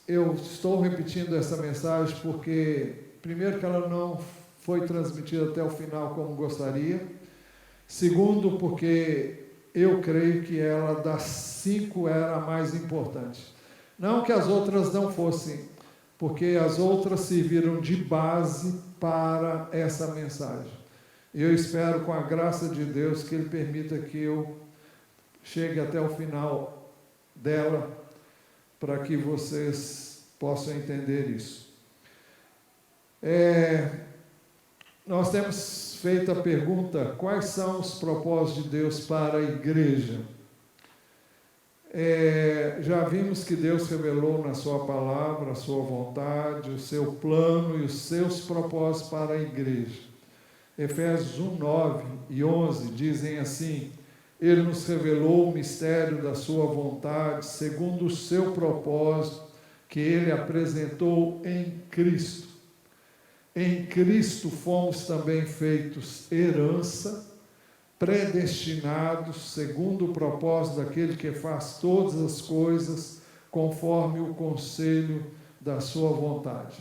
eu estou repetindo essa mensagem porque, primeiro, que ela não foi transmitida até o final como gostaria. Segundo, porque eu creio que ela das 5 era a mais importante. Não que as outras não fossem, porque as outras serviram de base para essa mensagem. Eu espero, com a graça de Deus, que Ele permita que eu chegue até o final dela, para que vocês possam entender isso. Nós temos feito a pergunta: quais são os propósitos de Deus para a igreja? Já vimos que Deus revelou na sua palavra a sua vontade, o seu plano e os seus propósitos para a igreja. Efésios 1, 9 e 11 dizem assim: Ele nos revelou o mistério da sua vontade, segundo o seu propósito, que Ele apresentou em Cristo. Em Cristo fomos também feitos herança, predestinados, segundo o propósito daquele que faz todas as coisas, conforme o conselho da sua vontade.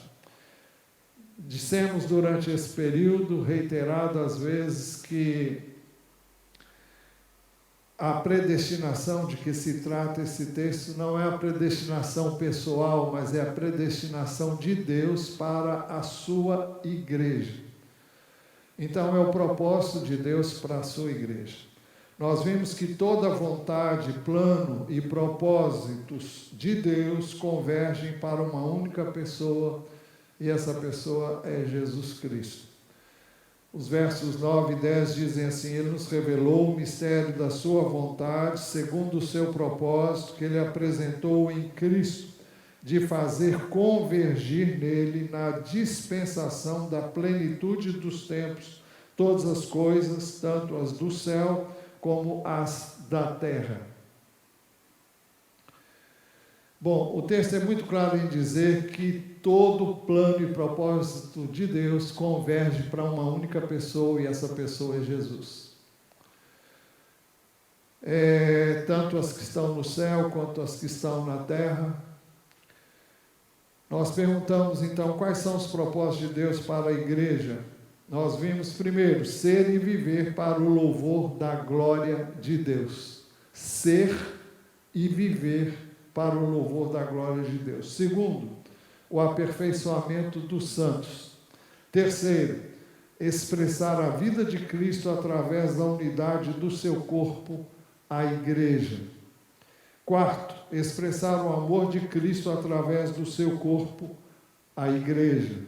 Dissemos durante esse período, reiteradas vezes, que a predestinação de que se trata esse texto não é a predestinação pessoal, mas é a predestinação de Deus para a sua igreja. Então, é o propósito de Deus para a sua igreja. Nós vimos que toda vontade, plano e propósitos de Deus convergem para uma única pessoa, e essa pessoa é Jesus Cristo. Os versos 9 e 10 dizem assim: Ele nos revelou o mistério da sua vontade, segundo o seu propósito, que Ele apresentou em Cristo, de fazer convergir nele, na dispensação da plenitude dos tempos, todas as coisas, tanto as do céu como as da terra. Bom, o texto é muito claro em dizer que todo plano e propósito de Deus converge para uma única pessoa, e essa pessoa é Jesus. Tanto as que estão no céu quanto as que estão na terra. Nós perguntamos então quais são os propósitos de Deus para a igreja. Nós vimos primeiro, ser e viver para o louvor da glória de Deus. Ser e viver para o louvor da glória de Deus. Segundo, o aperfeiçoamento dos santos. Terceiro, expressar a vida de Cristo através da unidade do seu corpo, a igreja. Quarto, expressar o amor de Cristo através do seu corpo, a igreja.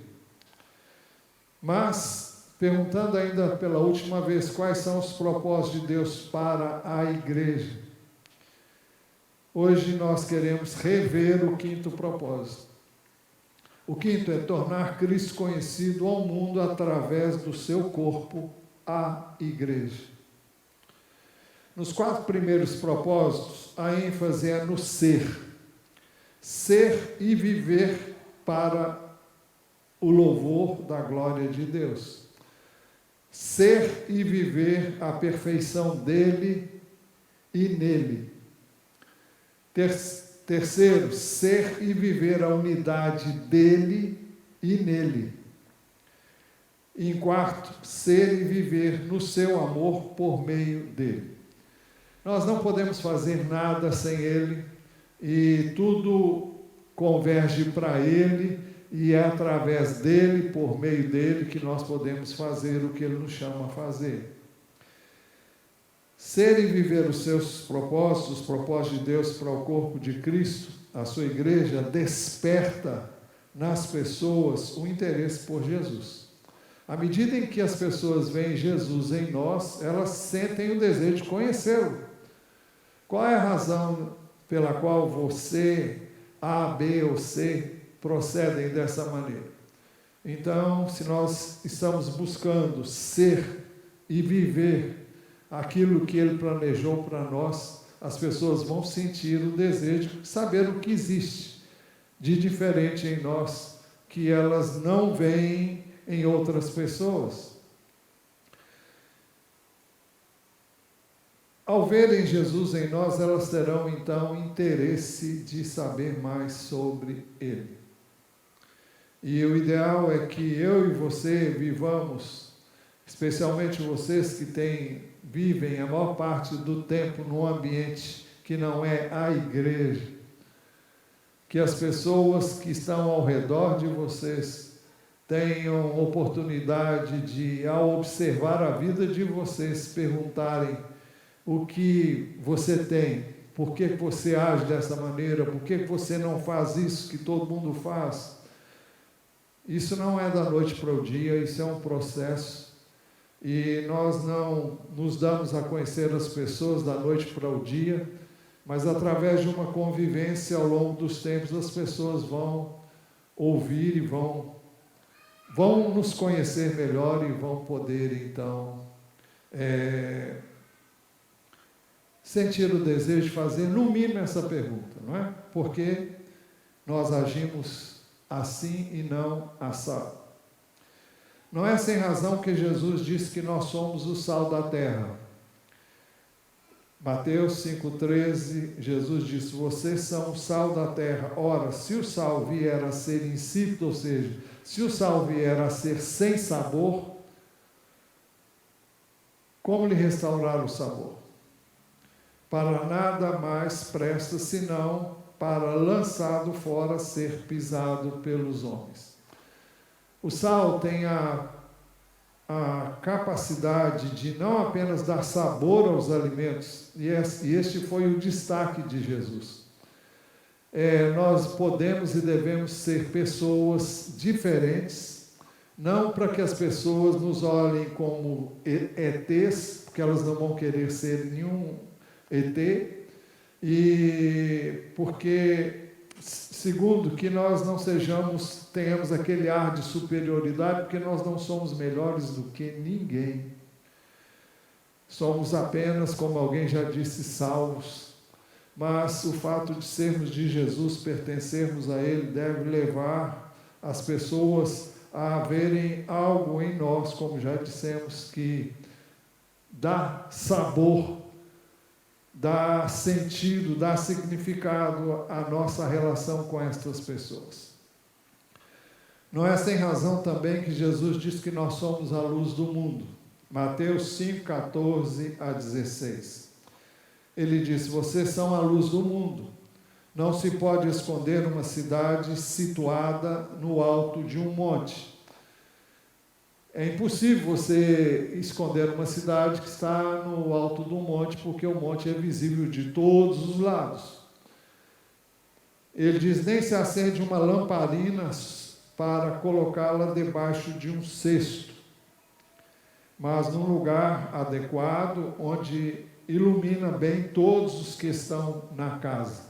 Mas, perguntando ainda pela última vez, quais são os propósitos de Deus para a igreja? Hoje nós queremos rever o quinto propósito. O quinto é tornar Cristo conhecido ao mundo através do seu corpo, a igreja. Nos 4 primeiros propósitos, a ênfase é no ser. Ser e viver para o louvor da glória de Deus. Ser e viver a perfeição dele e nele. Terceiro, ser e viver a unidade dele e nele. E em quarto, ser e viver no seu amor por meio dele. Nós não podemos fazer nada sem ele, e tudo converge para ele, e é através dele, por meio dele, que nós podemos fazer o que ele nos chama a fazer. Ser e viver os seus propósitos, os propósitos de Deus para o corpo de Cristo, a sua igreja, desperta nas pessoas o interesse por Jesus. À medida em que as pessoas veem Jesus em nós, elas sentem o desejo de conhecê-lo. Qual é a razão pela qual você, A, B ou C, procedem dessa maneira? Então, se nós estamos buscando ser e viver aquilo que Ele planejou para nós, as pessoas vão sentir o desejo de saber o que existe de diferente em nós, que elas não veem em outras pessoas. Ao verem Jesus em nós, elas terão então interesse de saber mais sobre Ele. E o ideal é que eu e você vivamos, especialmente vocês que vivem a maior parte do tempo num ambiente que não é a igreja, que as pessoas que estão ao redor de vocês tenham oportunidade de, ao observar a vida de vocês, perguntarem o que você tem, por que você age dessa maneira, por que você não faz isso que todo mundo faz. Isso não é da noite para o dia, isso é um processo. E nós não nos damos a conhecer as pessoas da noite para o dia, mas através de uma convivência ao longo dos tempos, as pessoas vão ouvir e vão nos conhecer melhor e vão poder, então, sentir o desejo de fazer, no mínimo, essa pergunta, não é? Por que nós agimos assim e não assado? Não é sem razão que Jesus disse que nós somos o sal da terra. Mateus 5,13, Jesus disse: vocês são o sal da terra. Ora, se o sal vier a ser insípido, ou seja, se o sal vier a ser sem sabor, como lhe restaurar o sabor? Para nada mais presta, senão para, lançado fora, ser pisado pelos homens. O sal tem a capacidade de não apenas dar sabor aos alimentos, e este foi o destaque de Jesus. Nós podemos e devemos ser pessoas diferentes, não para que as pessoas nos olhem como ETs, porque elas não vão querer ser nenhum ET, e porque, segundo, que nós não tenhamos aquele ar de superioridade, porque nós não somos melhores do que ninguém. Somos apenas, como alguém já disse, salvos. Mas o fato de sermos de Jesus, pertencermos a Ele, deve levar as pessoas a verem algo em nós, como já dissemos, que dá sabor, dá sentido, dá significado à nossa relação com estas pessoas. Não é sem razão também que Jesus diz que nós somos a luz do mundo. Mateus 5, 14 a 16. Ele diz: vocês são a luz do mundo. Não se pode esconder uma cidade situada no alto de um monte. É impossível você esconder uma cidade que está no alto do monte, porque o monte é visível de todos os lados. Ele diz: nem se acende uma lamparina para colocá-la debaixo de um cesto, mas num lugar adequado, onde ilumina bem todos os que estão na casa.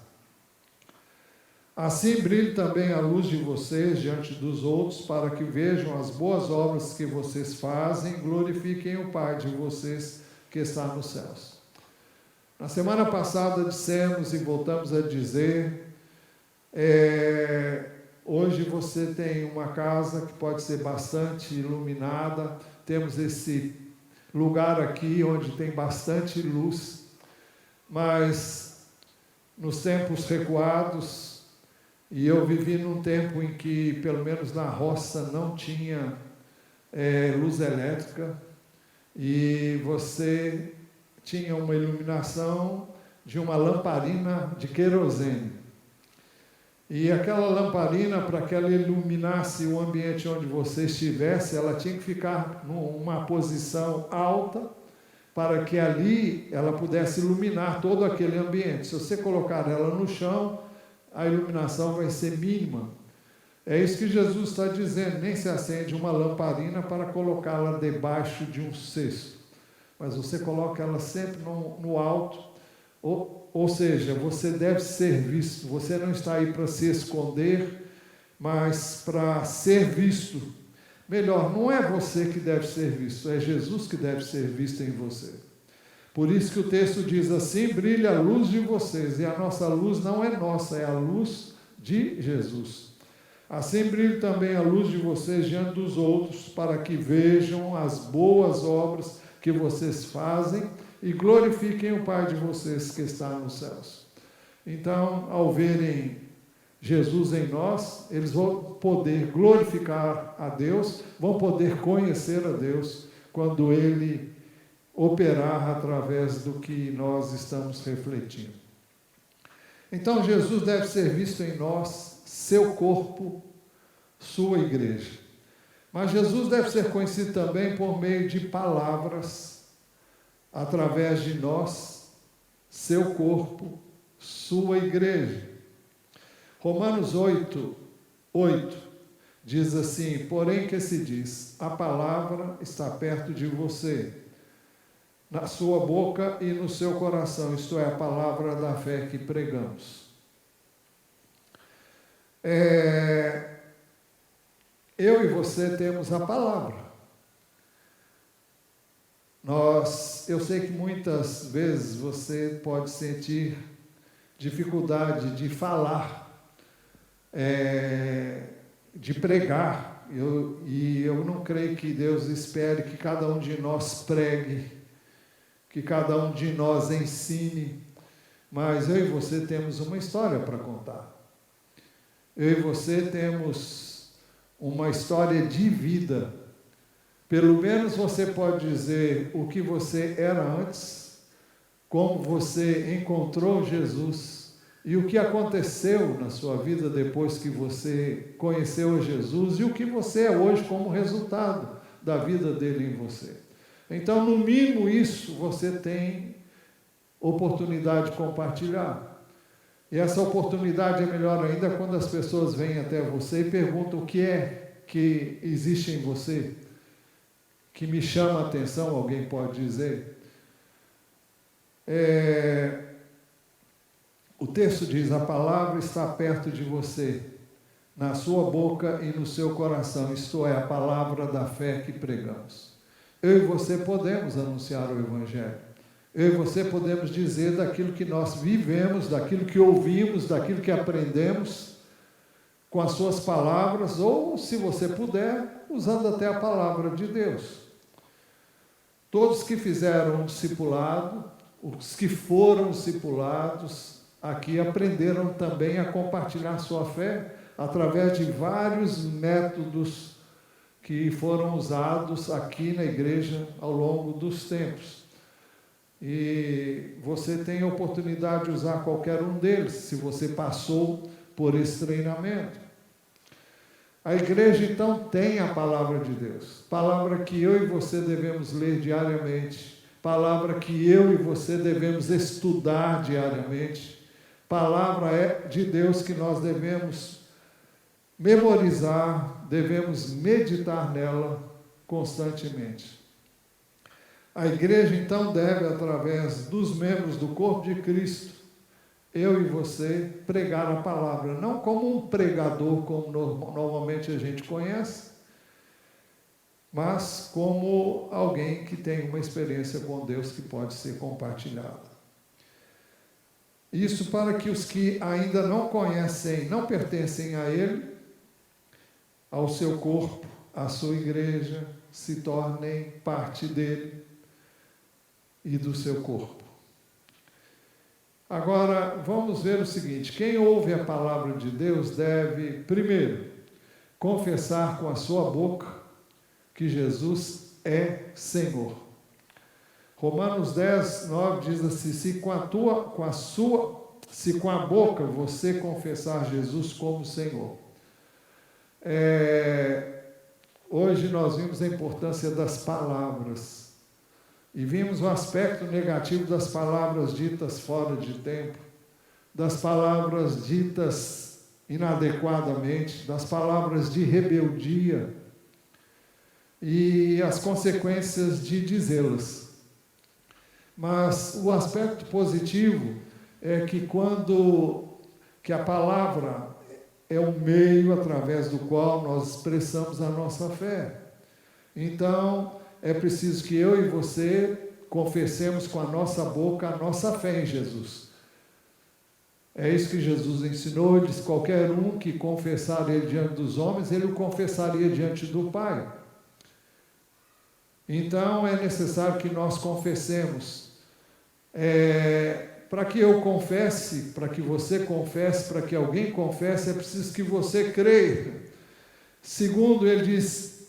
Assim brilhe também a luz de vocês diante dos outros, para que vejam as boas obras que vocês fazem e glorifiquem o Pai de vocês que está nos céus. Na semana passada dissemos e voltamos a dizer, hoje você tem uma casa que pode ser bastante iluminada, temos esse lugar aqui onde tem bastante luz, mas nos tempos recuados, e eu vivi num tempo em que, pelo menos na roça, não tinha luz elétrica, e você tinha uma iluminação de uma lamparina de querosene. E aquela lamparina, para que ela iluminasse o ambiente onde você estivesse, ela tinha que ficar numa posição alta, para que ali ela pudesse iluminar todo aquele ambiente. Se você colocar ela no chão, a iluminação vai ser mínima. É isso que Jesus está dizendo: nem se acende uma lamparina para colocá-la debaixo de um cesto, mas você coloca ela sempre no alto, ou seja, você deve ser visto. Você não está aí para se esconder, mas para ser visto. Melhor, não é você que deve ser visto, é Jesus que deve ser visto em você. Por isso que o texto diz assim: brilha a luz de vocês, e a nossa luz não é nossa, é a luz de Jesus. Assim brilhe também a luz de vocês diante dos outros, para que vejam as boas obras que vocês fazem e glorifiquem o Pai de vocês que está nos céus. Então, ao verem Jesus em nós, eles vão poder glorificar a Deus, vão poder conhecer a Deus quando Ele operar através do que nós estamos refletindo. Então, Jesus deve ser visto em nós, seu corpo, sua igreja. Mas Jesus deve ser conhecido também por meio de palavras, através de nós, seu corpo, sua igreja. Romanos 8 diz assim: porém que se diz, a palavra está perto de você, na sua boca e no seu coração, isto é, a palavra da fé que pregamos. Eu e você temos a palavra. Eu sei que muitas vezes você pode sentir dificuldade de falar, de pregar, e eu não creio que Deus espere que cada um de nós pregue, que cada um de nós ensine, mas eu e você temos uma história para contar. Eu e você temos uma história de vida. Pelo menos você pode dizer o que você era antes, como você encontrou Jesus e o que aconteceu na sua vida depois que você conheceu Jesus e o que você é hoje como resultado da vida dele em você. Então, no mínimo isso, você tem oportunidade de compartilhar. E essa oportunidade é melhor ainda quando as pessoas vêm até você e perguntam o que é que existe em você, que me chama a atenção, alguém pode dizer. O texto diz, a palavra está perto de você, na sua boca e no seu coração, isto é, a palavra da fé que pregamos. Eu e você podemos anunciar o Evangelho. Eu e você podemos dizer daquilo que nós vivemos, daquilo que ouvimos, daquilo que aprendemos, com as suas palavras, ou, se você puder, usando até a palavra de Deus. Todos que fizeram um discipulado, os que foram discipulados, aqui aprenderam também a compartilhar sua fé através de vários métodos que foram usados aqui na igreja ao longo dos tempos. E você tem a oportunidade de usar qualquer um deles, se você passou por esse treinamento. A igreja, então, tem a palavra de Deus, palavra que eu e você devemos ler diariamente, palavra que eu e você devemos estudar diariamente, palavra de Deus que nós devemos memorizar, devemos meditar nela constantemente. A igreja, então, deve, através dos membros do corpo de Cristo, eu e você, pregar a palavra, não como um pregador, como normalmente a gente conhece, mas como alguém que tem uma experiência com Deus que pode ser compartilhada. Isso para que os que ainda não conhecem, não pertencem a Ele, ao seu corpo, à sua igreja, se tornem parte dele e do seu corpo. Agora, vamos ver o seguinte: quem ouve a palavra de Deus deve, primeiro, confessar com a sua boca que Jesus é Senhor. Romanos 10, 9 diz assim: se com a boca você confessar Jesus como Senhor. Hoje nós vimos a importância das palavras e vimos o aspecto negativo das palavras ditas fora de tempo, das palavras ditas inadequadamente, das palavras de rebeldia e as consequências de dizê-las. Mas o aspecto positivo é que que a palavra é um meio através do qual nós expressamos a nossa fé. Então, é preciso que eu e você confessemos com a nossa boca a nossa fé em Jesus. É isso que Jesus ensinou, ele disse: qualquer um que confessar ele diante dos homens, ele o confessaria diante do Pai. Então, é necessário que nós confessemos Para que eu confesse, para que você confesse, para que alguém confesse, é preciso que você creia. Segundo, ele diz,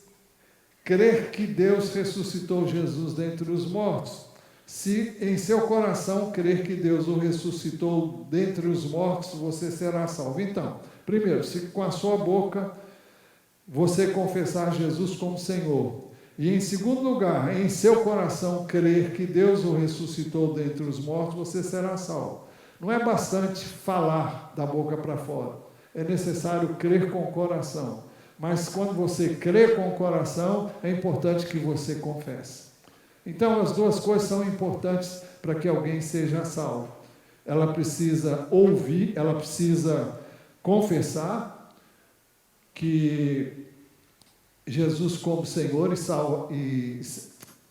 crer que Deus ressuscitou Jesus dentre os mortos. Se em seu coração crer que Deus o ressuscitou dentre os mortos, você será salvo. Então, primeiro, se com a sua boca você confessar Jesus como Senhor, e em segundo lugar, em seu coração crer que Deus o ressuscitou dentre os mortos, você será salvo. Não é bastante falar da boca para fora, é necessário crer com o coração. Mas quando você crê com o coração, é importante que você confesse. Então, as duas coisas são importantes para que alguém seja salvo. Ela precisa ouvir, ela precisa confessar que Jesus como Senhor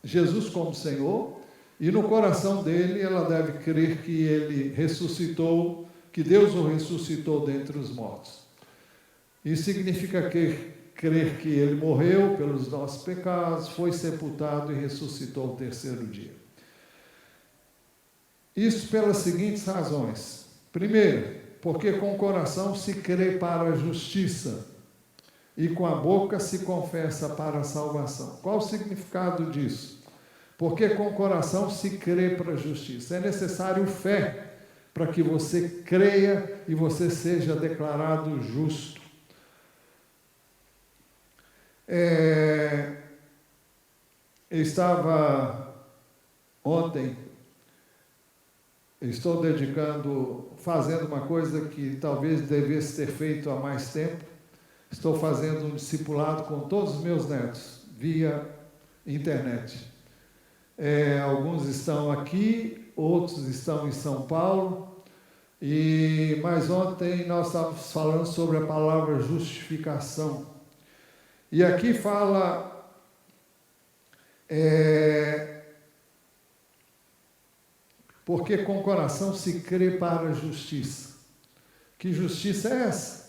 Jesus como Senhor, e no coração dele ela deve crer que ele ressuscitou, que Deus o ressuscitou dentre os mortos. Isso significa crer que ele morreu pelos nossos pecados, foi sepultado e ressuscitou ao terceiro dia. Isso pelas seguintes razões. Primeiro, porque com o coração se crê para a justiça e com a boca se confessa para a salvação. Qual o significado disso? Porque com o coração se crê para a justiça. É necessário fé para que você creia e você seja declarado justo. Eu estava ontem, estou fazendo uma coisa que talvez devesse ter feito há mais tempo. Estou fazendo um discipulado com todos os meus netos, via internet. Alguns estão aqui, outros estão em São Paulo, mas ontem nós estávamos falando sobre a palavra justificação. E aqui fala, porque com o coração se crê para a justiça. Que justiça é essa?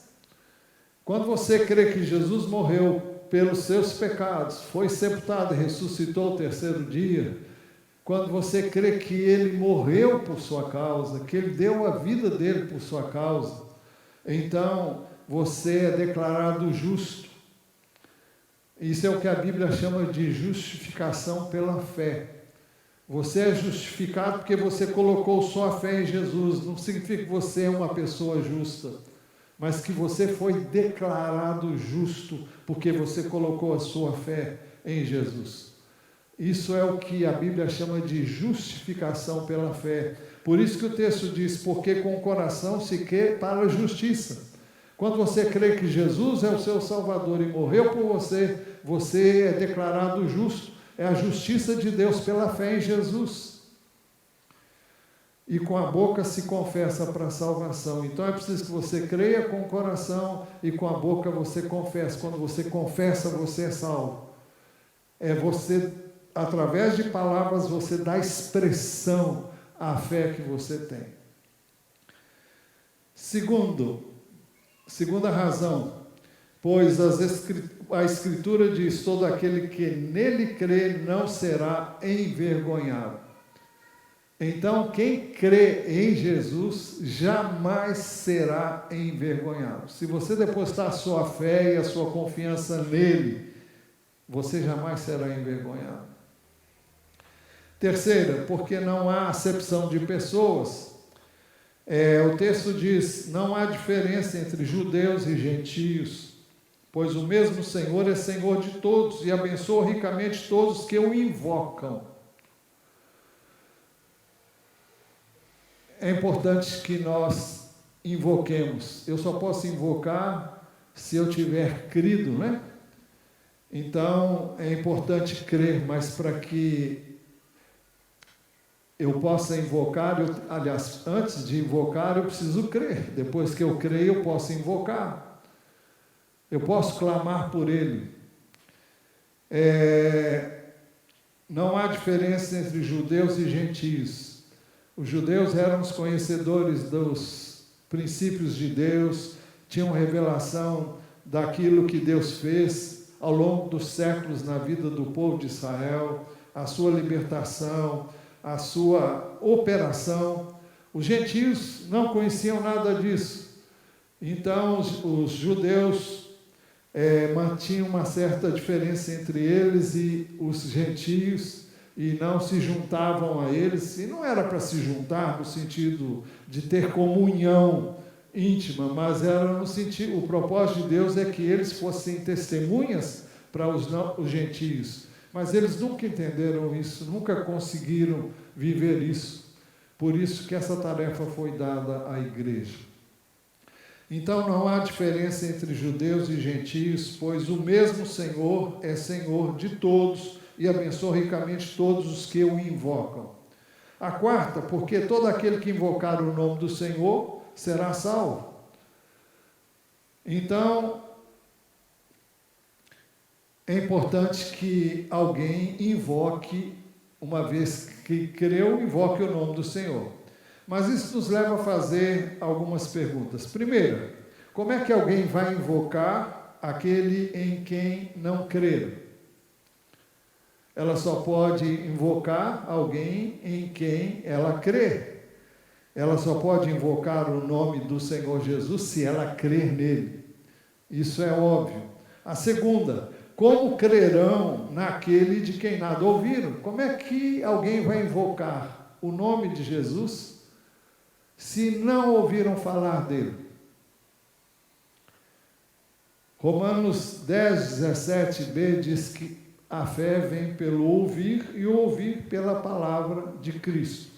Quando você crê que Jesus morreu pelos seus pecados, foi sepultado e ressuscitou ao terceiro dia, quando você crê que ele morreu por sua causa, que ele deu a vida dele por sua causa, então você é declarado justo. Isso é o que a Bíblia chama de justificação pela fé. Você é justificado porque você colocou sua fé em Jesus. Não significa que você é uma pessoa justa, mas que você foi declarado justo porque você colocou a sua fé em Jesus. Isso é o que a Bíblia chama de justificação pela fé. Por isso que o texto diz, porque com o coração se crê para a justiça. Quando você crê que Jesus é o seu Salvador e morreu por você, você é declarado justo. É a justiça de Deus pela fé em Jesus. E com a boca se confessa para a salvação. Então é preciso que você creia com o coração e com a boca você confessa. Quando você confessa, você é salvo. Você, através de palavras, você dá expressão à fé que você tem. Segunda razão, pois a Escritura diz, todo aquele que nele crê não será envergonhado. Então, quem crê em Jesus jamais será envergonhado. Se você depositar a sua fé e a sua confiança nele, você jamais será envergonhado. Terceira, porque não há acepção de pessoas. O texto diz, não há diferença entre judeus e gentios, pois o mesmo Senhor é Senhor de todos e abençoa ricamente todos que o invocam. É importante que nós invoquemos. Eu só posso invocar se eu tiver crido, né? Então, é importante crer, mas para que eu possa invocar, aliás, antes de invocar, eu preciso crer. Depois que eu creio, eu posso invocar. Eu posso clamar por ele. Não há diferença entre judeus e gentios. Os judeus eram os conhecedores dos princípios de Deus, tinham revelação daquilo que Deus fez ao longo dos séculos na vida do povo de Israel, a sua libertação, a sua operação. Os gentios não conheciam nada disso. Então, os judeus mantinham uma certa diferença entre eles e os gentios, e não se juntavam a eles, e não era para se juntar no sentido de ter comunhão íntima, mas era no sentido, o propósito de Deus é que eles fossem testemunhas para os gentios, mas eles nunca entenderam isso, nunca conseguiram viver isso, por isso que essa tarefa foi dada à igreja. Então não há diferença entre judeus e gentios, pois o mesmo Senhor é Senhor de todos e abençoa ricamente todos os que o invocam. A quarta, porque todo aquele que invocar o nome do Senhor será salvo. Então, é importante que alguém invoque, uma vez que creu, invoque o nome do Senhor. Mas isso nos leva a fazer algumas perguntas. Primeiro, como é que alguém vai invocar aquele em quem não crer? Ela só pode invocar alguém em quem ela crê. Ela só pode invocar o nome do Senhor Jesus se ela crer nele. Isso é óbvio. A segunda, como crerão naquele de quem nada ouviram? Como é que alguém vai invocar o nome de Jesus se não ouviram falar dele? Romanos 10, 17b diz que a fé vem pelo ouvir e o ouvir pela palavra de Cristo.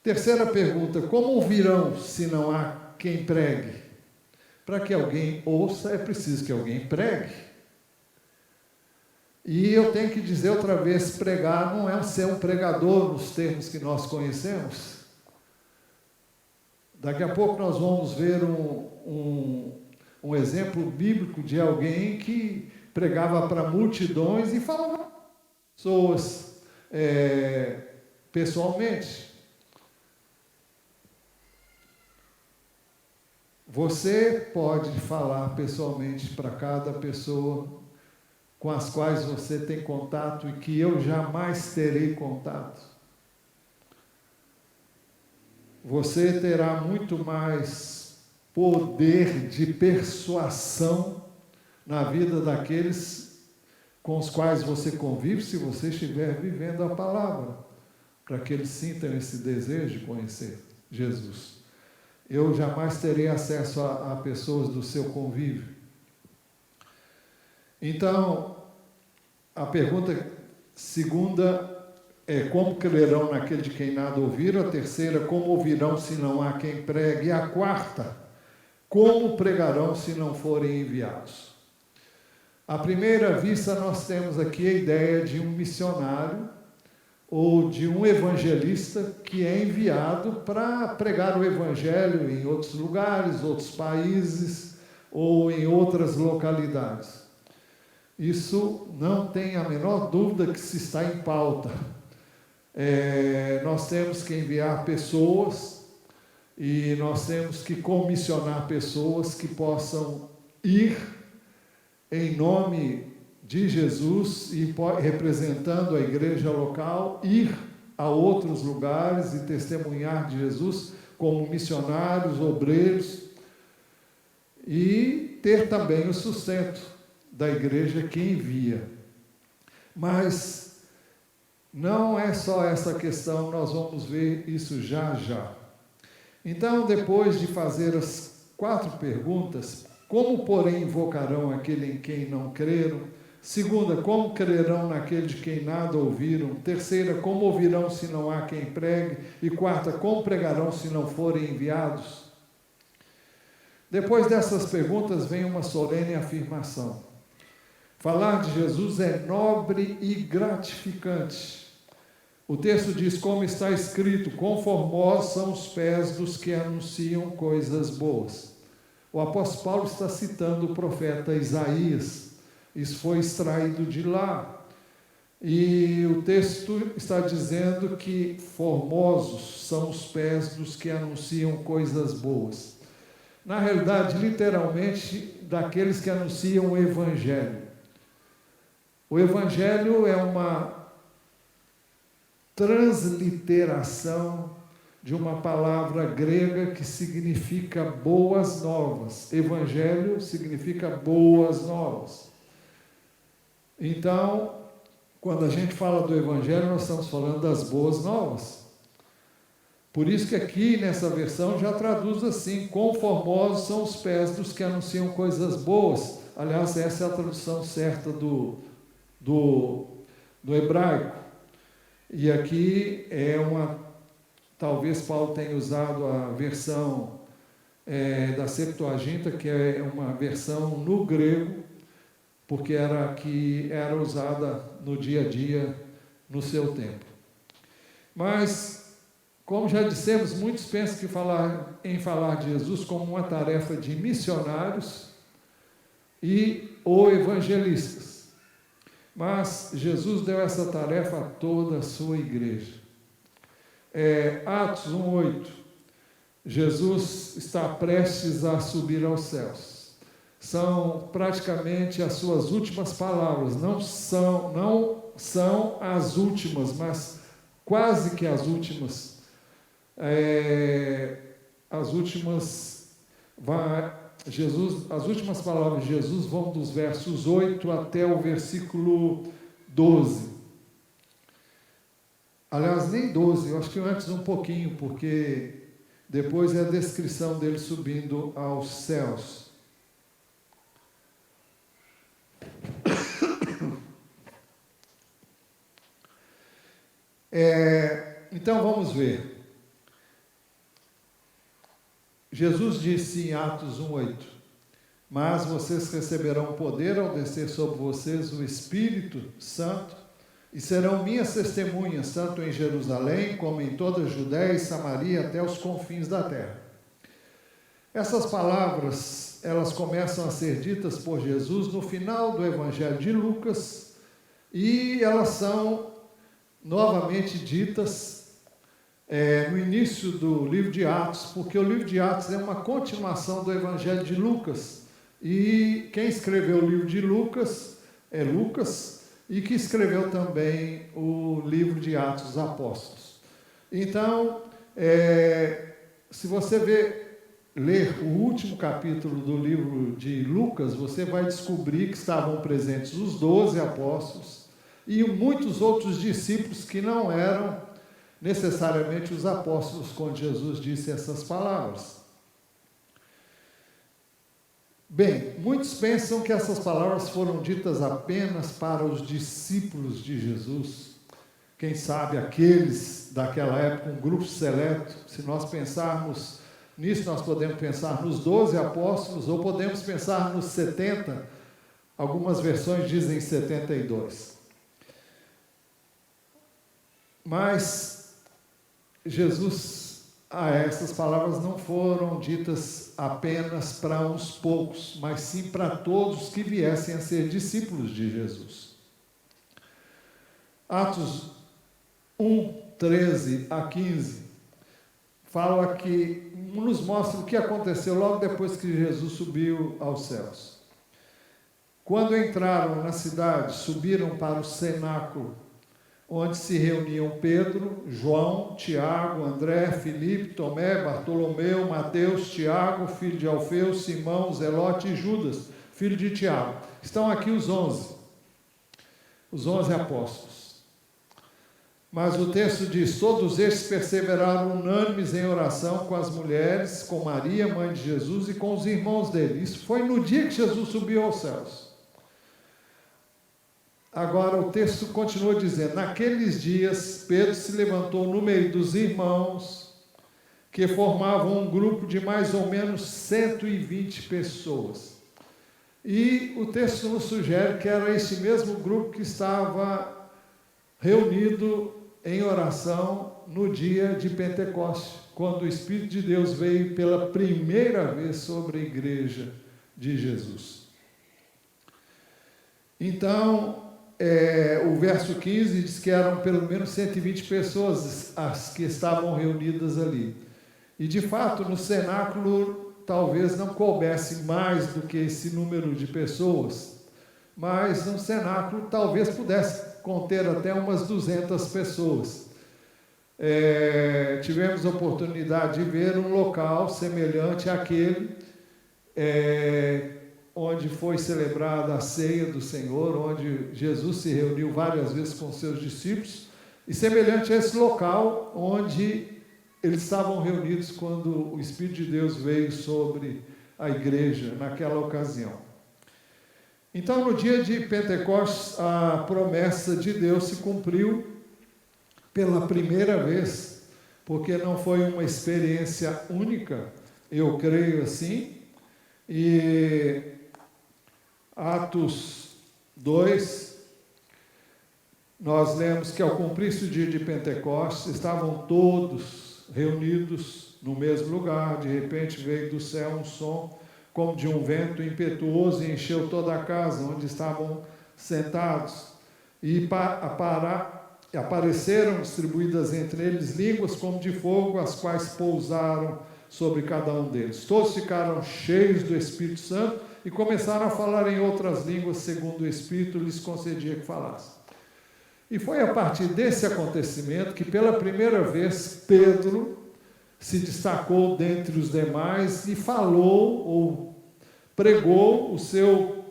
Terceira pergunta, como ouvirão se não há quem pregue? Para que alguém ouça, é preciso que alguém pregue. E eu tenho que dizer outra vez, pregar não é ser um pregador nos termos que nós conhecemos. Daqui a pouco nós vamos ver um exemplo bíblico de alguém que pregava para multidões e falava para pessoas pessoalmente. Você pode falar pessoalmente para cada pessoa com as quais você tem contato e que eu jamais terei contato. Você terá muito mais poder de persuasão na vida daqueles com os quais você convive, se você estiver vivendo a palavra, para que eles sintam esse desejo de conhecer Jesus. Eu jamais terei acesso a pessoas do seu convívio. Então, a pergunta segunda é como crerão naquele de quem nada ouviram. A terceira, como ouvirão se não há quem pregue. E a quarta, como pregarão se não forem enviados. À primeira vista, nós temos aqui a ideia de um missionário ou de um evangelista que é enviado para pregar o evangelho em outros lugares, outros países ou em outras localidades. Isso não tem a menor dúvida que se está em pauta. Nós temos que enviar pessoas e nós temos que comissionar pessoas que possam ir em nome de Jesus e representando a igreja local, ir a outros lugares e testemunhar de Jesus como missionários, obreiros e ter também o sustento da igreja que envia. Mas não é só essa questão, nós vamos ver isso já já. Então, depois de fazer as 4 perguntas, como, porém, invocarão aquele em quem não creram? Segunda, como crerão naquele de quem nada ouviram? Terceira, como ouvirão se não há quem pregue? E quarta, como pregarão se não forem enviados? Depois dessas perguntas vem uma solene afirmação. Falar de Jesus é nobre e gratificante. O texto diz, como está escrito, quão formosos são os pés dos que anunciam coisas boas. O apóstolo Paulo está citando o profeta Isaías. Isso foi extraído de lá. E o texto está dizendo que formosos são os pés dos que anunciam coisas boas. Na realidade, literalmente, daqueles que anunciam o Evangelho. O Evangelho é uma transliteração de uma palavra grega que significa boas novas. Evangelho significa boas novas. Então, quando a gente fala do Evangelho, nós estamos falando das boas novas. Por isso que aqui, nessa versão, já traduz assim: quão formosos são os pés dos que anunciam coisas boas. Aliás, essa é a tradução certa do hebraico. E aqui talvez Paulo tenha usado a versão da Septuaginta, que é uma versão no grego, porque era a que era usada no dia a dia, no seu tempo. Mas, como já dissemos, muitos pensam que falar de Jesus como uma tarefa de missionários ou evangelistas. Mas Jesus deu essa tarefa a toda a sua igreja. Atos 1:8, Jesus está prestes a subir aos céus. São praticamente as suas últimas palavras, não são as últimas, mas quase que as últimas. As últimas palavras de Jesus vão dos versos 8 até o versículo 12. Aliás, nem 12, eu acho que antes um pouquinho, porque depois é a descrição dele subindo aos céus. Então vamos ver. Jesus disse em Atos 1:8: mas vocês receberão poder ao descer sobre vocês o Espírito Santo, e serão minhas testemunhas, tanto em Jerusalém, como em toda a Judéia e Samaria, até os confins da terra. Essas palavras, elas começam a ser ditas por Jesus no final do Evangelho de Lucas, e elas são novamente ditas no início do livro de Atos, porque o livro de Atos é uma continuação do Evangelho de Lucas, e quem escreveu o livro de Lucas é Lucas, e que escreveu também o livro de Atos dos Apóstolos. Então, se você ler o último capítulo do livro de Lucas, você vai descobrir que estavam presentes os 12 apóstolos e muitos outros discípulos que não eram necessariamente os apóstolos quando Jesus disse essas palavras. Bem, muitos pensam que essas palavras foram ditas apenas para os discípulos de Jesus. Quem sabe aqueles daquela época, um grupo seleto. Se nós pensarmos nisso, nós podemos pensar nos 12 apóstolos ou podemos pensar nos 70. Algumas versões dizem 72. Mas essas palavras não foram ditas apenas para uns poucos, mas sim para todos que viessem a ser discípulos de Jesus. Atos 1, 13 a 15, fala que nos mostra o que aconteceu logo depois que Jesus subiu aos céus. Quando entraram na cidade, subiram para o cenáculo, onde se reuniam Pedro, João, Tiago, André, Filipe, Tomé, Bartolomeu, Mateus, Tiago, filho de Alfeu, Simão, Zelote e Judas, filho de Tiago. Estão aqui os 11 apóstolos. Mas o texto diz: todos estes perseveraram unânimes em oração com as mulheres, com Maria, mãe de Jesus, e com os irmãos dele. Isso foi no dia que Jesus subiu aos céus. Agora o texto continua dizendo: naqueles dias, Pedro se levantou no meio dos irmãos, que formavam um grupo de mais ou menos 120 pessoas. E o texto nos sugere que era esse mesmo grupo que estava reunido em oração no dia de Pentecostes, quando o Espírito de Deus veio pela primeira vez sobre a igreja de Jesus. Então, o verso 15 diz que eram pelo menos 120 pessoas as que estavam reunidas ali. E de fato, no cenáculo talvez não coubesse mais do que esse número de pessoas, mas no cenáculo talvez pudesse conter até umas 200 pessoas. tivemos a oportunidade de ver um local semelhante àquele onde foi celebrada a ceia do Senhor, onde Jesus se reuniu várias vezes com seus discípulos, e semelhante a esse local onde eles estavam reunidos quando o Espírito de Deus veio sobre a igreja naquela ocasião. Então, no dia de Pentecostes, a promessa de Deus se cumpriu pela primeira vez, porque não foi uma experiência única, eu creio assim, e Atos 2, nós lemos que ao cumprir-se o dia de Pentecostes, estavam todos reunidos no mesmo lugar, de repente veio do céu um som como de um vento impetuoso e encheu toda a casa onde estavam sentados, e apareceram distribuídas entre eles línguas como de fogo, as quais pousaram sobre cada um deles. Todos ficaram cheios do Espírito Santo e começaram a falar em outras línguas, segundo o Espírito lhes concedia que falassem. E foi a partir desse acontecimento que, pela primeira vez, Pedro se destacou dentre os demais e falou ou pregou sua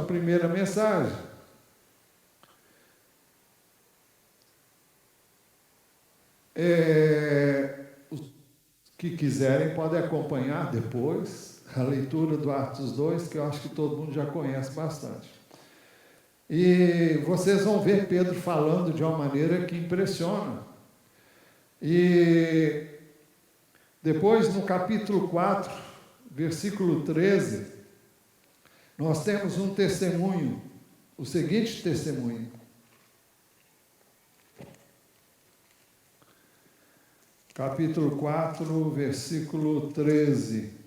primeira mensagem. Os que quiserem podem acompanhar depois a leitura do Atos 2, que eu acho que todo mundo já conhece bastante. E vocês vão ver Pedro falando de uma maneira que impressiona. E depois, no capítulo 4, versículo 13, nós temos um testemunho, o seguinte testemunho. Capítulo 4, versículo 13.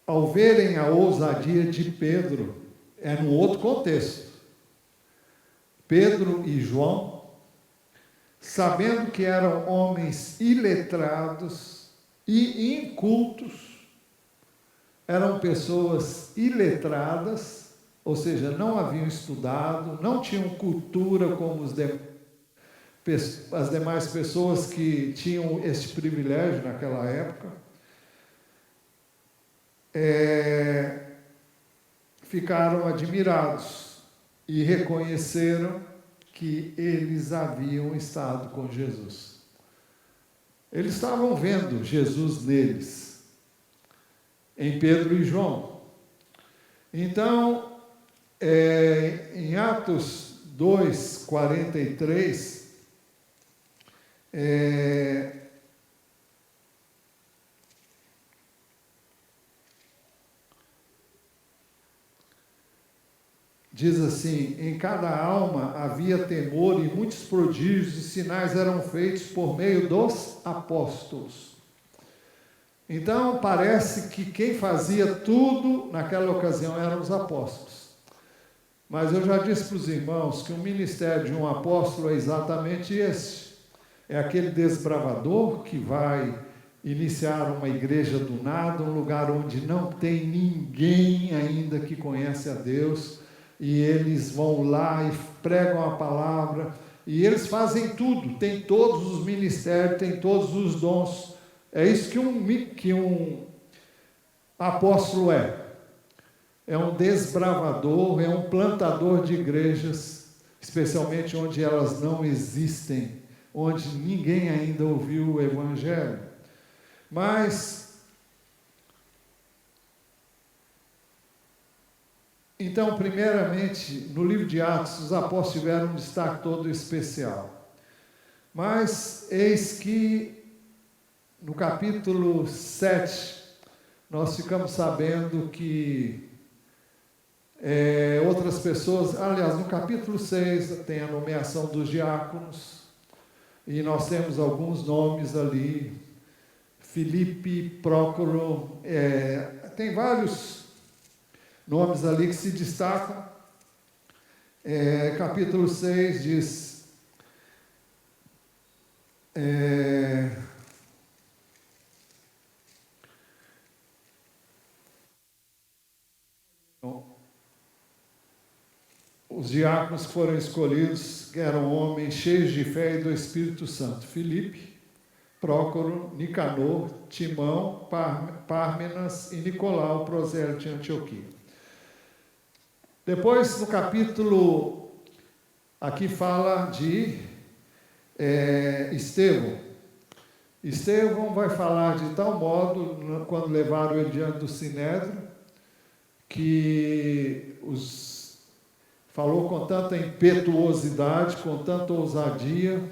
Ao verem a ousadia de Pedro, no outro contexto, Pedro e João, sabendo que eram homens iletrados e incultos, eram pessoas iletradas, ou seja, não haviam estudado, não tinham cultura como as demais pessoas que tinham esse privilégio naquela época, ficaram admirados e reconheceram que eles haviam estado com Jesus. Eles estavam vendo Jesus neles, em Pedro e João. Então, em Atos 2, 43, diz assim: em cada alma havia temor e muitos prodígios e sinais eram feitos por meio dos apóstolos. Então parece que quem fazia tudo naquela ocasião eram os apóstolos. Mas eu já disse para os irmãos que o ministério de um apóstolo é exatamente esse. É aquele desbravador que vai iniciar uma igreja do nada, um lugar onde não tem ninguém ainda que conhece a Deus, e eles vão lá e pregam a palavra, e eles fazem tudo, tem todos os ministérios, tem todos os dons. É isso que um apóstolo é um desbravador, é um plantador de igrejas, especialmente onde elas não existem, onde ninguém ainda ouviu o Evangelho. Mas, então, primeiramente, no livro de Atos, os apóstolos tiveram um destaque todo especial. Mas, eis que, no capítulo 7, nós ficamos sabendo que outras pessoas, aliás, no capítulo 6 tem a nomeação dos diáconos, e nós temos alguns nomes ali, Filipe, Prócoro, tem vários nomes ali que se destacam. Capítulo 6 diz, os diáconos que foram escolhidos, que eram homens cheios de fé e do Espírito Santo: Filipe, Prócoro, Nicanor, Timão, Pármenas e Nicolau, prosélito de Antioquia. Depois, no capítulo, aqui fala de Estevão. Estevão vai falar de tal modo, quando levaram ele diante do Sinédrio, que falou com tanta impetuosidade, com tanta ousadia,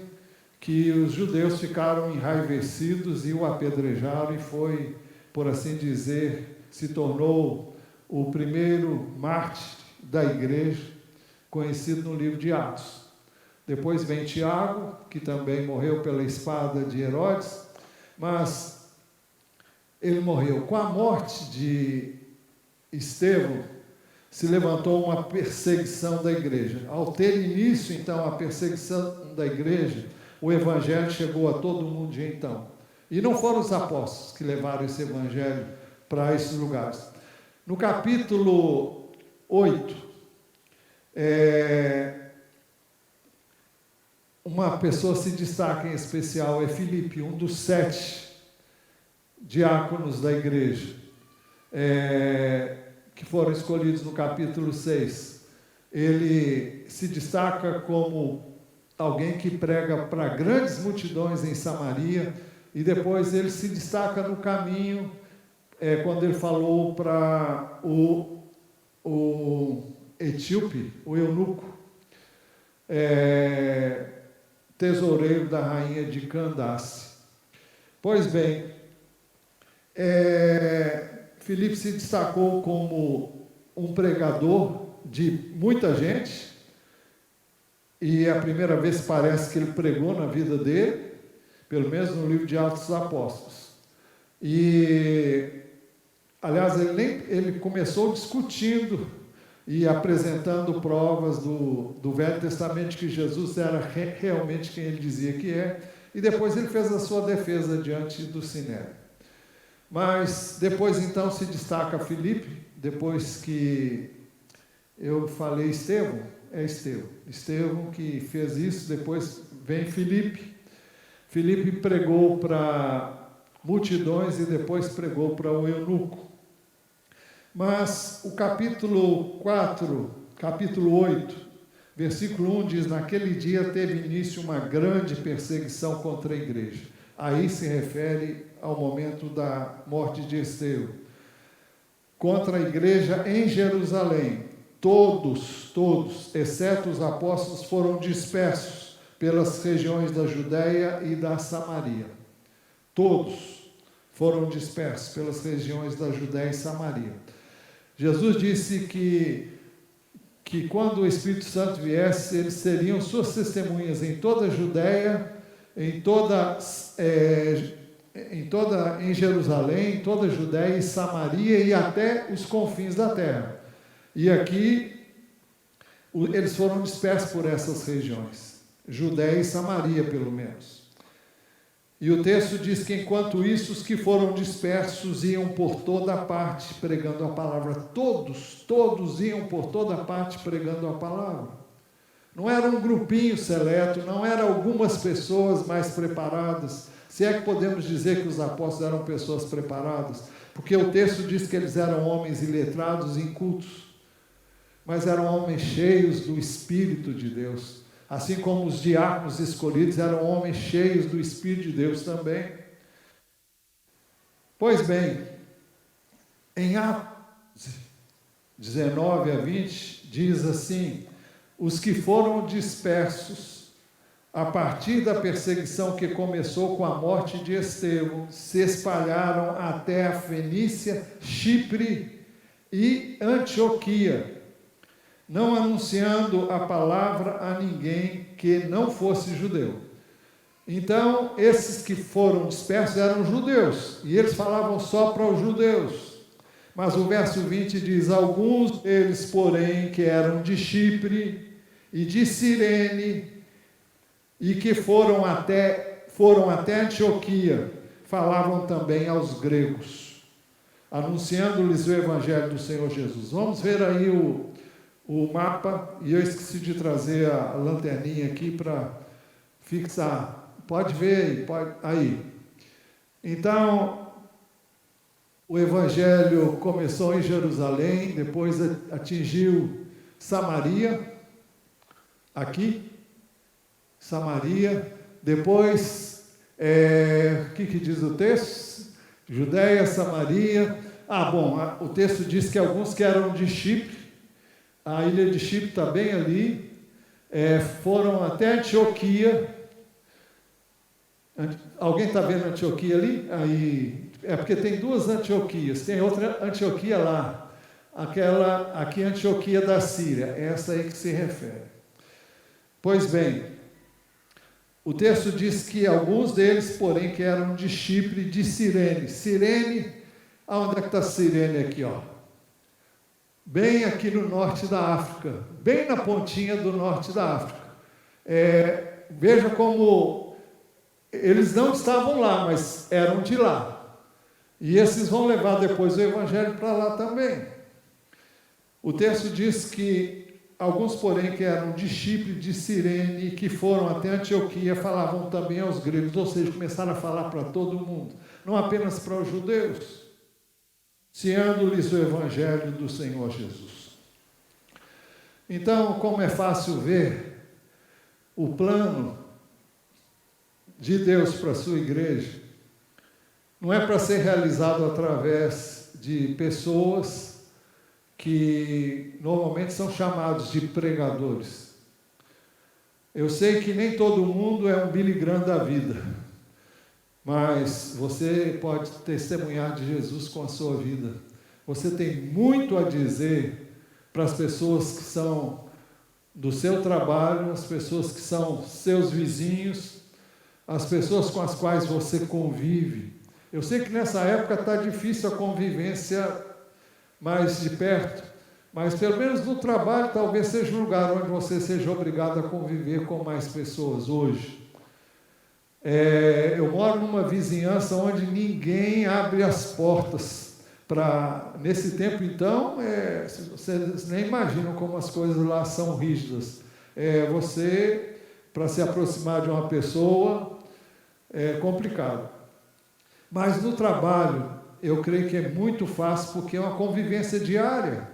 que os judeus ficaram enraivecidos e o apedrejaram, e foi, por assim dizer, se tornou o primeiro mártir da igreja, conhecido no livro de Atos. Depois vem Tiago, que também morreu pela espada de Herodes, mas ele morreu. Com a morte de Estevão, se levantou uma perseguição da igreja. Ao ter início, então, a perseguição da igreja, o evangelho chegou a todo mundo de então. E não foram os apóstolos que levaram esse evangelho para esses lugares. No capítulo 8, uma pessoa se destaca em especial, é Filipe, um dos 7 diáconos da igreja, que foram escolhidos no capítulo 6. Ele se destaca como alguém que prega para grandes multidões em Samaria, e depois ele se destaca no caminho, quando ele falou para o etíope, o eunuco, tesoureiro da rainha de Candace. Pois bem, Filipe se destacou como um pregador de muita gente, e é a primeira vez que parece que ele pregou na vida dele, pelo menos no livro de Atos dos Apóstolos. E, aliás, ele começou discutindo e apresentando provas do Velho Testamento que Jesus era realmente quem ele dizia que é, e depois ele fez a sua defesa diante do Sinédrio. Mas depois então se destaca Filipe, depois que eu falei Estevão, Estevão que fez isso, depois vem Filipe. Filipe pregou para multidões e depois pregou para o eunuco. Mas o capítulo 8, versículo 1 diz: naquele dia teve início uma grande perseguição contra a igreja. Aí se refere ao momento da morte de Estevão. Contra a igreja em Jerusalém. Todos, exceto os apóstolos, foram dispersos pelas regiões da Judéia e da Samaria. Todos foram dispersos pelas regiões da Judéia e Samaria. Jesus disse que quando o Espírito Santo viesse, eles seriam suas testemunhas em toda a Judéia, em Jerusalém, em toda a Judéia e Samaria e até os confins da terra. E aqui eles foram dispersos por essas regiões, Judéia e Samaria, pelo menos. E o texto diz que, enquanto isso, os que foram dispersos iam por toda a parte pregando a palavra. Todos iam por toda a parte pregando a palavra. Não era um grupinho seleto, não eram algumas pessoas mais preparadas. Se é que podemos dizer que os apóstolos eram pessoas preparadas, porque o texto diz que eles eram homens iletrados e incultos, mas eram homens cheios do Espírito de Deus. Assim como os diáconos escolhidos eram homens cheios do Espírito de Deus também. Pois bem, em Atos 19 a 20, diz assim: os que foram dispersos a partir da perseguição que começou com a morte de Estevão, se espalharam até a Fenícia, Chipre e Antioquia, não anunciando a palavra a ninguém que não fosse judeu. Então, esses que foram dispersos eram judeus, e eles falavam só para os judeus. Mas o verso 20 diz: alguns deles, porém, que eram de Chipre e de Cirene, e que foram até Antioquia, falavam também aos gregos, anunciando-lhes o evangelho do Senhor Jesus. Vamos ver aí o mapa, e eu esqueci de trazer a lanterninha aqui para fixar. Pode ver aí. Então, o Evangelho começou em Jerusalém, depois atingiu Samaria, aqui, Samaria, depois, o que diz o texto? Judéia, Samaria. O texto diz que alguns que eram de Chipre, a ilha de Chipre está bem ali, foram até Antioquia. Alguém está vendo Antioquia ali? Aí, porque tem duas Antioquias, tem outra Antioquia lá, aqui Antioquia da Síria, essa aí que se refere. Pois bem, o texto diz que alguns deles, porém, que eram de Chipre, de Cirene. Cirene, onde é que está Cirene aqui, ó? Bem aqui no norte da África, bem na pontinha do norte da África. Veja como eles não estavam lá, mas eram de lá. E esses vão levar depois o Evangelho para lá também. O texto diz que alguns, porém, que eram de Chipre, de Cirene, que foram até Antioquia, falavam também aos gregos, ou seja, começaram a falar para todo mundo, não apenas para os judeus, anunciando-lhes o Evangelho do Senhor Jesus. Então, como é fácil ver o plano de Deus para a sua igreja, não é para ser realizado através de pessoas que normalmente são chamados de pregadores. Eu sei que nem todo mundo é um Billy Graham da vida, mas você pode testemunhar de Jesus com a sua vida. Você tem muito a dizer para as pessoas que são do seu trabalho, as pessoas que são seus vizinhos, as pessoas com as quais você convive. Eu sei que nessa época está difícil a convivência mais de perto, mas pelo menos no trabalho talvez seja um lugar onde você seja obrigado a conviver com mais pessoas hoje. Eu moro numa vizinhança onde ninguém abre as portas para... Nesse tempo, então, vocês nem imaginam como as coisas lá são rígidas. Você, para se aproximar de uma pessoa, é complicado. Mas no trabalho, eu creio que é muito fácil, porque é uma convivência diária.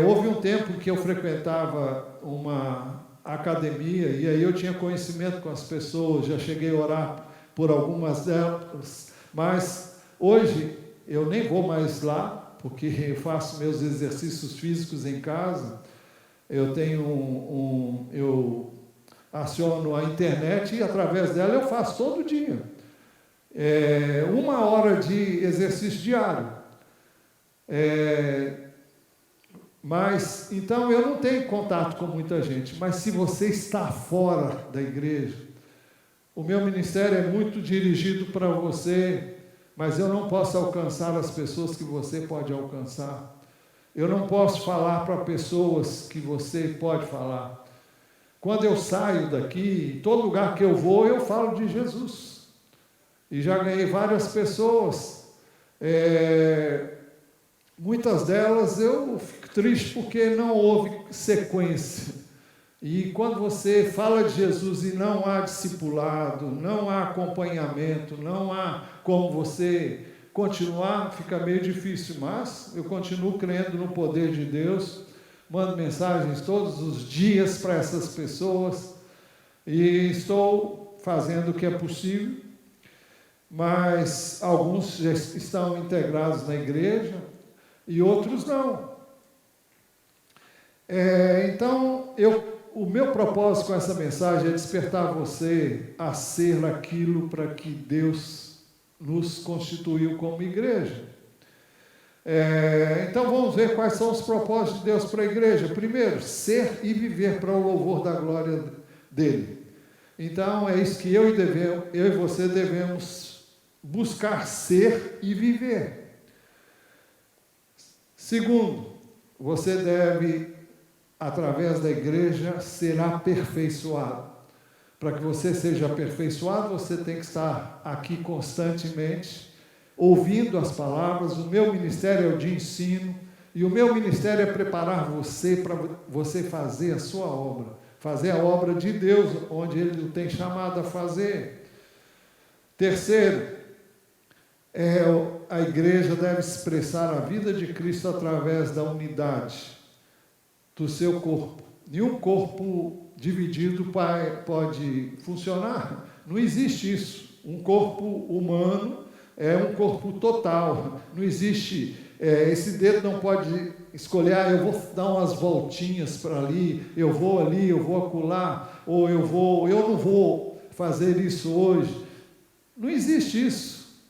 Houve um tempo que eu frequentava uma academia, e aí eu tinha conhecimento com as pessoas, já cheguei a orar por algumas delas, mas hoje eu nem vou mais lá, porque eu faço meus exercícios físicos em casa. Eu tenho eu aciono a internet e através dela eu faço todo dia. 1 hora de exercício diário. Mas, então, eu não tenho contato com muita gente, mas se você está fora da igreja, o meu ministério é muito dirigido para você, mas eu não posso alcançar as pessoas que você pode alcançar. Eu não posso falar para pessoas que você pode falar. Quando eu saio daqui, em todo lugar que eu vou, eu falo de Jesus. E já ganhei várias pessoas. Muitas delas eu fico triste porque não houve sequência. E quando você fala de Jesus e não há discipulado, não há acompanhamento, não há como você continuar, fica meio difícil. Mas eu continuo crendo no poder de Deus, mando mensagens todos os dias para essas pessoas e estou fazendo o que é possível. Mas alguns já estão integrados na igreja e outros não. Então, o meu propósito com essa mensagem é despertar você a ser aquilo para que Deus nos constituiu como igreja. Então, vamos ver quais são os propósitos de Deus para a igreja. Primeiro, ser e viver para o louvor da glória dele. Então, é isso que eu e você devemos buscar ser e viver. Segundo, você deve, através da igreja, ser aperfeiçoado. Para que você seja aperfeiçoado, você tem que estar aqui constantemente, ouvindo as palavras. O meu ministério é o de ensino, E o meu ministério é preparar você para você fazer a sua obra, fazer a obra de Deus, onde Ele o tem chamado a fazer. Terceiro, a igreja deve expressar a vida de Cristo através da unidade do seu corpo. Nenhum corpo dividido pode funcionar. Não existe isso. Um corpo humano é um corpo total. Não existe. Esse dedo não pode escolher, eu vou dar umas voltinhas para ali, eu vou acolá, ou eu não vou fazer isso hoje. Não existe isso.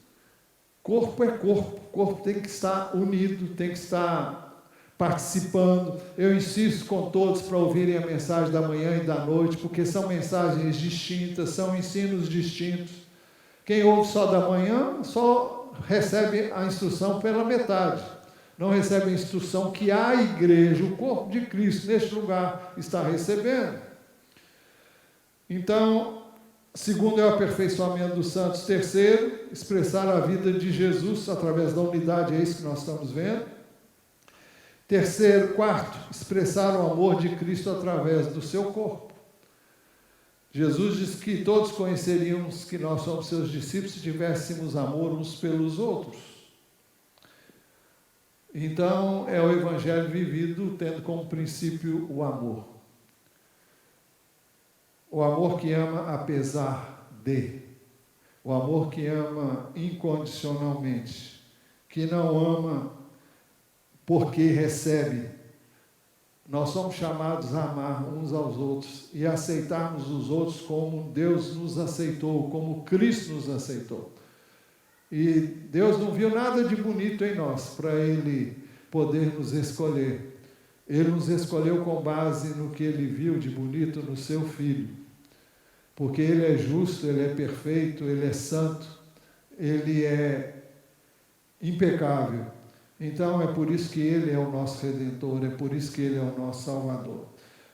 Corpo é corpo. Corpo tem que estar unido, tem que estar participando. Eu insisto com todos para ouvirem a mensagem da manhã e da noite, porque são mensagens distintas, são ensinos distintos. Quem ouve só da manhã, só recebe a instrução pela metade. Não recebe a instrução que a igreja, o corpo de Cristo, neste lugar, está recebendo. Então, segundo é o aperfeiçoamento dos santos. Terceiro, expressar a vida de Jesus através da unidade, é isso que nós estamos vendo. Quarto, expressar o amor de Cristo através do seu corpo. Jesus disse que todos conheceríamos que nós somos seus discípulos se tivéssemos amor uns pelos outros. Então, é o evangelho vivido tendo como princípio o amor. O amor que ama apesar de. O amor que ama incondicionalmente. Que não ama porque recebe. Nós somos chamados a amar uns aos outros e aceitarmos os outros como Deus nos aceitou, como Cristo nos aceitou. E Deus não viu nada de bonito em nós para Ele poder nos escolher. Ele nos escolheu com base no que Ele viu de bonito no Seu Filho. Porque Ele é justo, Ele é perfeito, Ele é santo, Ele é impecável. Então, é por isso que Ele é o nosso Redentor, é por isso que Ele é o nosso Salvador.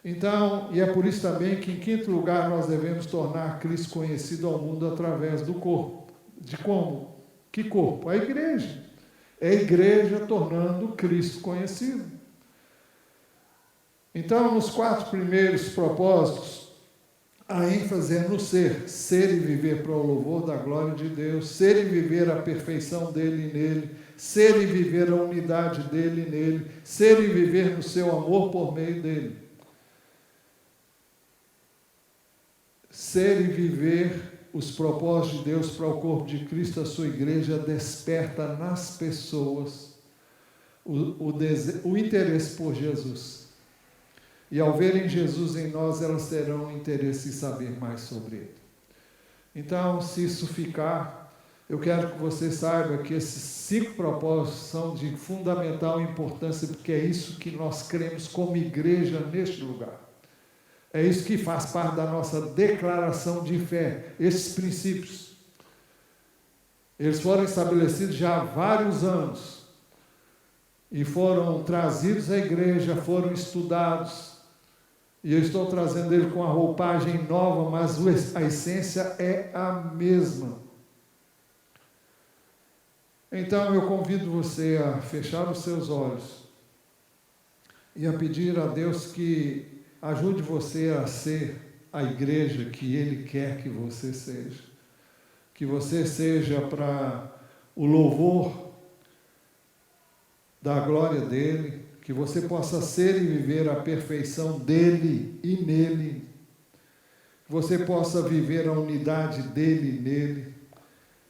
Então, e é por isso também que, em quinto lugar, nós devemos tornar Cristo conhecido ao mundo através do corpo. De como? Que corpo? A igreja. É a igreja tornando Cristo conhecido. Então, nos 4 primeiros propósitos, a ênfase é no ser e viver para o louvor da glória de Deus, ser e viver a perfeição dele e nele, ser e viver a unidade dele e nele, ser e viver no seu amor por meio dele. Ser e viver os propósitos de Deus para o corpo de Cristo, a sua igreja, desperta nas pessoas o interesse por Jesus. E ao verem Jesus em nós, elas terão interesse em saber mais sobre Ele. Então, se isso ficar, eu quero que você saiba que esses 5 propósitos são de fundamental importância, porque é isso que nós cremos como igreja neste lugar. É isso que faz parte da nossa declaração de fé, esses princípios. Eles foram estabelecidos já há vários anos e foram trazidos à igreja, foram estudados. E eu estou trazendo ele com a roupagem nova, mas a essência é a mesma. Então eu convido você a fechar os seus olhos e a pedir a Deus que ajude você a ser a igreja que Ele quer que você seja. Que você seja para o louvor da glória dEle, que você possa ser e viver a perfeição dEle e nele, que você possa viver a unidade dEle e nele,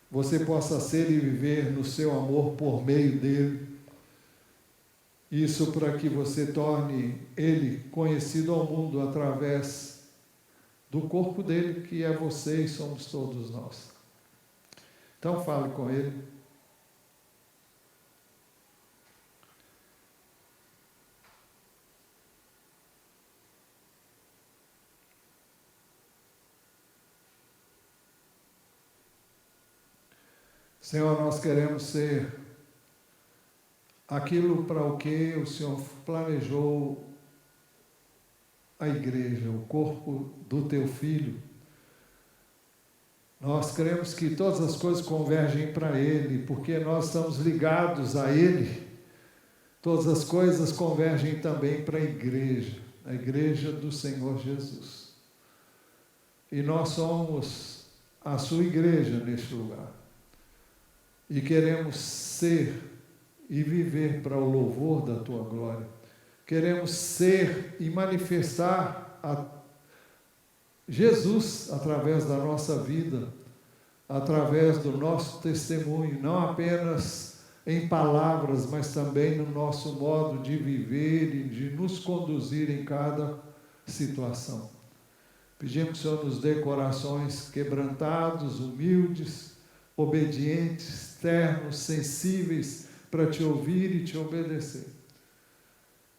você possa ser e viver no seu amor por meio dEle. Isso para que você torne Ele conhecido ao mundo através do corpo dEle, que é você e somos todos nós. Então fale com Ele. Senhor, nós queremos ser aquilo para o que o Senhor planejou a igreja, o corpo do Teu Filho. Nós cremos que todas as coisas convergem para Ele, porque nós estamos ligados a Ele. todas as coisas convergem também para a igreja do Senhor Jesus. E nós somos a sua igreja neste lugar. E queremos ser e viver para o louvor da tua glória. Queremos ser e manifestar a Jesus através da nossa vida, através do nosso testemunho, não apenas em palavras, mas também no nosso modo de viver e de nos conduzir em cada situação. Pedimos que o Senhor nos dê corações quebrantados, humildes, obedientes, ternos, sensíveis para te ouvir e te obedecer.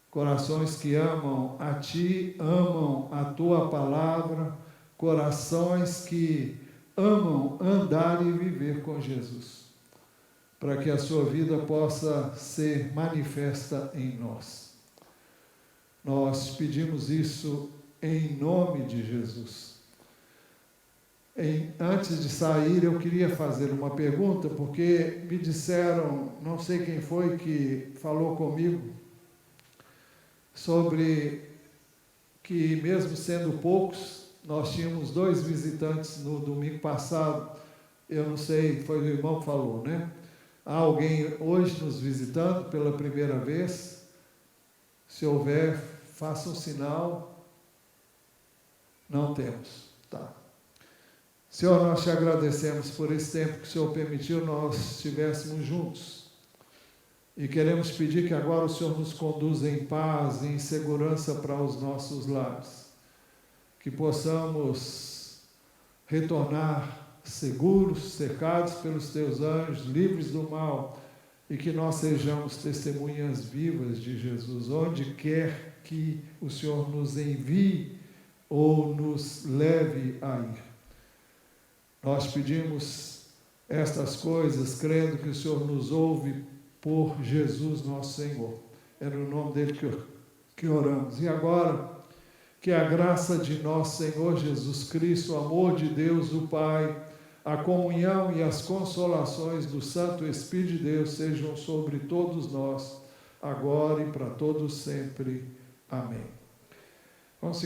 Corações que amam a Ti, amam a Tua palavra, corações que amam andar e viver com Jesus, para que a sua vida possa ser manifesta em nós. Nós pedimos isso em nome de Jesus. Antes de sair, eu queria fazer uma pergunta, porque me disseram, não sei quem foi que falou comigo, sobre que mesmo sendo poucos, nós tínhamos 2 visitantes no domingo passado, eu não sei, foi o irmão que falou, né? Há alguém hoje nos visitando pela primeira vez? Se houver, faça um sinal. Não temos, tá. Senhor, nós te agradecemos por esse tempo que o Senhor permitiu nós estivéssemos juntos. E queremos pedir que agora o Senhor nos conduza em paz e em segurança para os nossos lares. Que possamos retornar seguros, cercados pelos teus anjos, livres do mal, e que nós sejamos testemunhas vivas de Jesus, onde quer que o Senhor nos envie ou nos leve a ir. Nós pedimos estas coisas, crendo que o Senhor nos ouve por Jesus nosso Senhor. É no nome dele que oramos. E agora, que a graça de nosso Senhor Jesus Cristo, o amor de Deus, o Pai, a comunhão e as consolações do Santo Espírito de Deus sejam sobre todos nós, agora e para todos sempre. Amém. Vamos